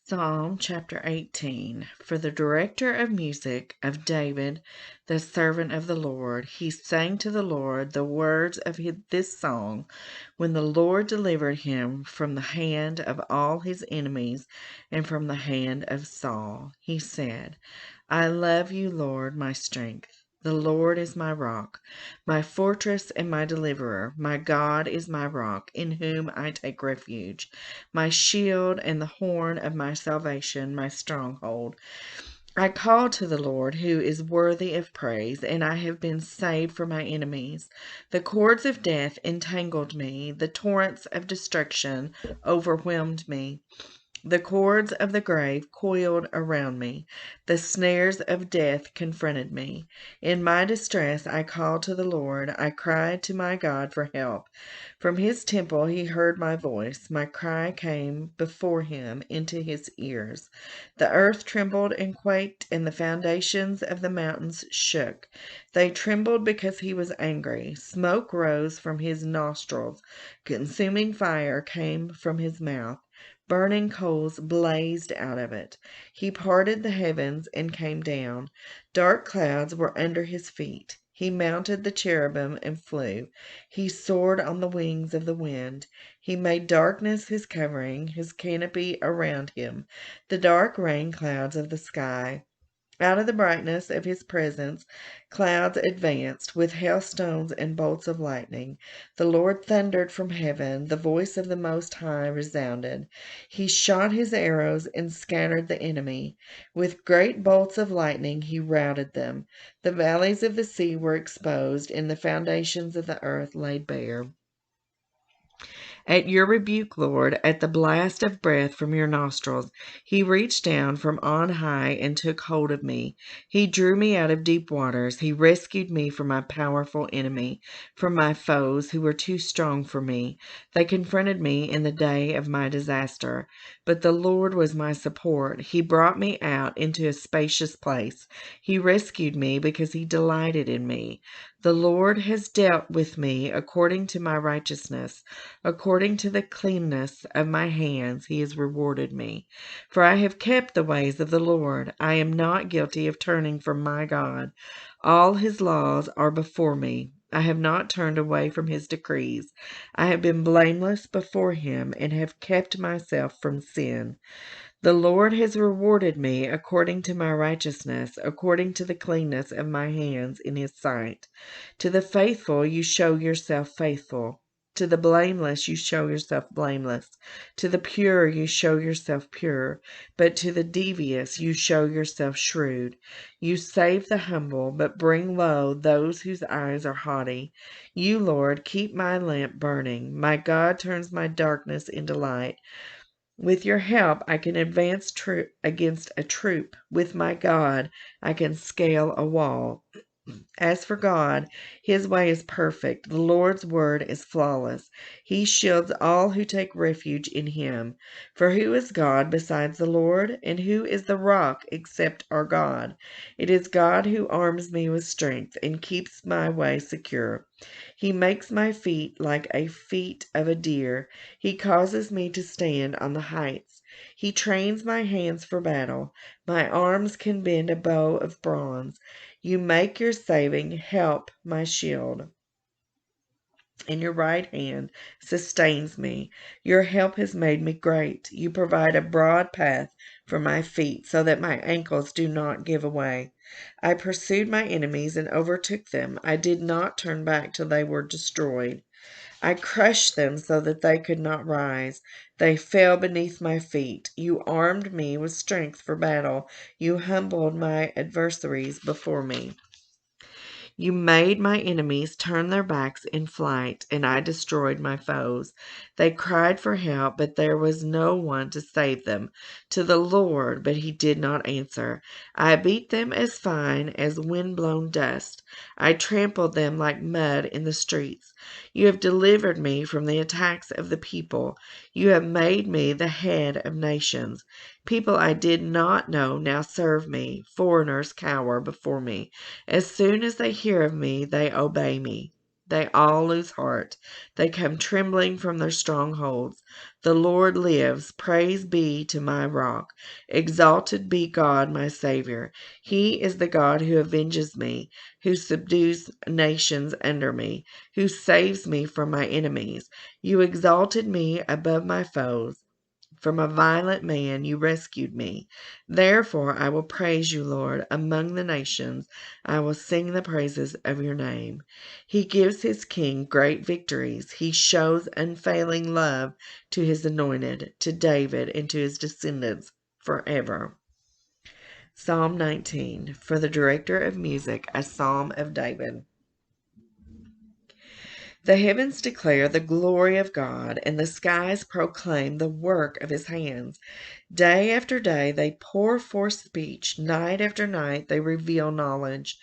Psalm chapter 18. For the director of music of David, the servant of the Lord, he sang to the Lord the words of this song when the Lord delivered him from the hand of all his enemies and from the hand of Saul. He said, I love you, Lord, my strength. The Lord is my rock, my fortress and my deliverer. My God is my rock, in whom I take refuge, my shield and the horn of my salvation, my stronghold. I called to the Lord, who is worthy of praise, and I have been saved from my enemies. The cords of death entangled me, the torrents of destruction overwhelmed me. The cords of the grave coiled around me. The snares of death confronted me. In my distress I called to the Lord. I cried to my God for help. From his temple he heard my voice. My cry came before him into his ears. The earth trembled and quaked, and the foundations of the mountains shook. They trembled because he was angry. Smoke rose from his nostrils. Consuming fire came from his mouth. Burning coals blazed out of it. He parted the heavens and came down. Dark clouds were under his feet. He mounted the cherubim and flew. He soared on the wings of the wind. He made darkness his covering, his canopy around him, the dark rain clouds of the sky. Out of the brightness of his presence, clouds advanced with hailstones and bolts of lightning. The Lord thundered from heaven. The voice of the Most High resounded. He shot his arrows and scattered the enemy. With great bolts of lightning, he routed them. The valleys of the sea were exposed, and the foundations of the earth laid bare. At your rebuke, Lord, at the blast of breath from your nostrils, he reached down from on high and took hold of me. He drew me out of deep waters. He rescued me from my powerful enemy, from my foes who were too strong for me. They confronted me in the day of my disaster. But the Lord was my support. He brought me out into a spacious place. He rescued me because he delighted in me. The Lord has dealt with me according to my righteousness. According to the cleanness of my hands, he has rewarded me. For I have kept the ways of the Lord. I am not guilty of turning from my God. All his laws are before me. I have not turned away from his decrees. I have been blameless before him and have kept myself from sin. The Lord has rewarded me according to my righteousness, according to the cleanness of my hands in his sight. To the faithful you show yourself faithful. To the blameless you show yourself blameless. To the pure you show yourself pure. But to the devious you show yourself shrewd. You save the humble, but bring low those whose eyes are haughty. You, Lord, keep my lamp burning. My God turns my darkness into light. With your help, I can advance against a troop. With my God, I can scale a wall. As for God, his way is perfect. The Lord's word is flawless. He shields all who take refuge in him. For who is God besides the Lord? And who is the rock except our God? It is God who arms me with strength and keeps my way secure. He makes my feet like a feet of a deer. He causes me to stand on the heights. He trains my hands for battle. My arms can bend a bow of bronze. You make your saving help my shield, and your right hand sustains me. Your help has made me great. You provide a broad path for my feet so that my ankles do not give way. I pursued my enemies and overtook them. I did not turn back till they were destroyed. I crushed them so that they could not rise. They fell beneath my feet. You armed me with strength for battle. You humbled my adversaries before me. You made my enemies turn their backs in flight, and I destroyed my foes. They cried for help, but there was no one to save them. To the Lord, but he did not answer. I beat them as fine as wind-blown dust. I trampled them like mud in the streets. You have delivered me from the attacks of the people. You have made me the head of nations. People I did not know now serve me. Foreigners cower before me. As soon as they hear of me, they obey me. They all lose heart. They come trembling from their strongholds. The Lord lives. Praise be to my rock. Exalted be God, my Savior. He is the God who avenges me, who subdues nations under me, who saves me from my enemies. You exalted me above my foes. From a violent man you rescued me. Therefore I will praise you, Lord, among the nations. I will sing the praises of your name. He gives his king great victories. He shows unfailing love to his anointed, to David and to his descendants forever. Psalm 19. For the director of music, a psalm of David. The heavens declare the glory of God, and the skies proclaim the work of his hands. Day after day they pour forth speech. Night after night they reveal knowledge.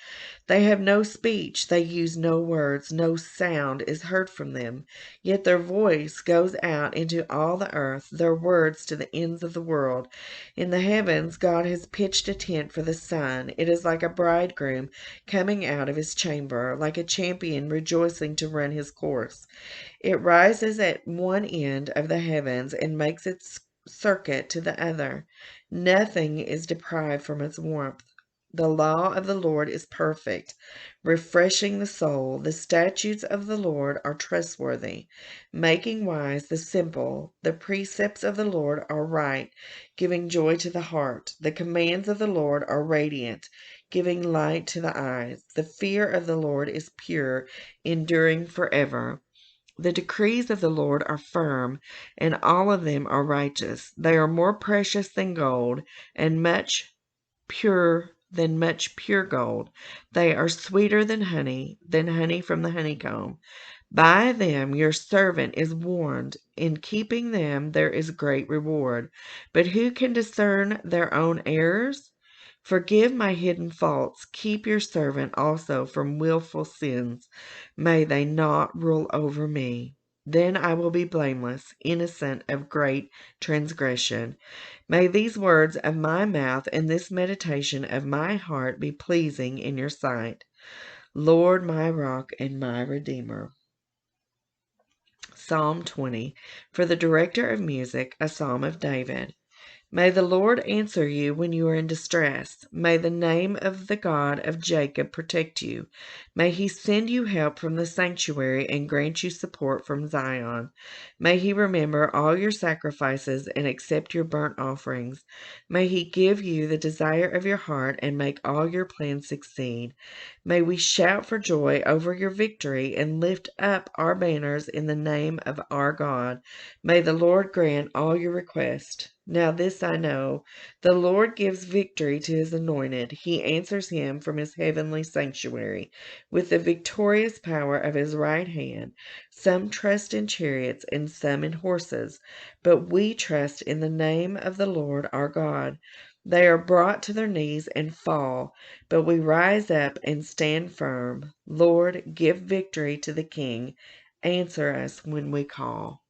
They have no speech. They use no words. No sound is heard from them. Yet their voice goes out into all the earth, their words to the ends of the world. In the heavens God has pitched a tent for the sun. It is like a bridegroom coming out of his chamber, like a champion rejoicing to run his course. It rises at one end of the heavens and makes its circuit to the other. Nothing is deprived from its warmth. The law of the Lord is perfect, refreshing the soul. The statutes of the Lord are trustworthy, making wise the simple. The precepts of the Lord are right, giving joy to the heart. The commands of the Lord are radiant, giving light to the eyes. The fear of the Lord is pure, enduring forever. The decrees of the Lord are firm, and all of them are righteous. They are more precious than gold, and much pure gold. They are sweeter than honey from the honeycomb. By them your servant is warned. In keeping them there is great reward. But who can discern their own errors? Forgive my hidden faults. Keep your servant also from willful sins. May they not rule over me. Then I will be blameless, innocent of great transgression. May these words of my mouth and this meditation of my heart be pleasing in your sight, Lord, my rock and my redeemer. Psalm 20. For the director of music, a psalm of David. May the Lord answer you when you are in distress. May the name of the God of Jacob protect you. May he send you help from the sanctuary and grant you support from Zion. May he remember all your sacrifices and accept your burnt offerings. May he give you the desire of your heart and make all your plans succeed. May we shout for joy over your victory and lift up our banners in the name of our God. May the Lord grant all your requests. Now this I know, the Lord gives victory to his anointed. He answers him from his heavenly sanctuary with the victorious power of his right hand. Some trust in chariots and some in horses, but we trust in the name of the Lord our God. They are brought to their knees and fall, but we rise up and stand firm. Lord, give victory to the King. Answer us when we call.